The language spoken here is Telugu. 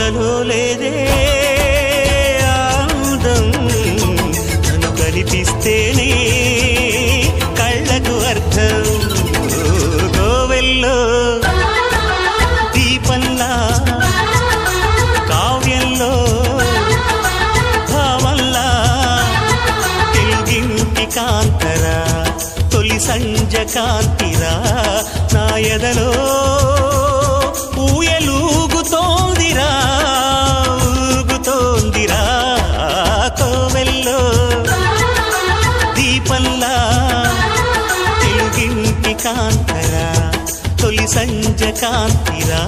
కలలో లేదే ఆనందం తను కనిపిస్తేనే కళ్ళకు అర్థం కోవెల్లో దీపంలా కావ్యంలో భావంలా తెలుగింటి కాంతరా తొలి సంజ కాంతిరా నా ఎదలో ఊయలూగుతోందిరా ఊగుతోందిరా కోవెల్లో దీపంలా తెలుగింటి కాంతరా తొలి సంజ కాంతిరా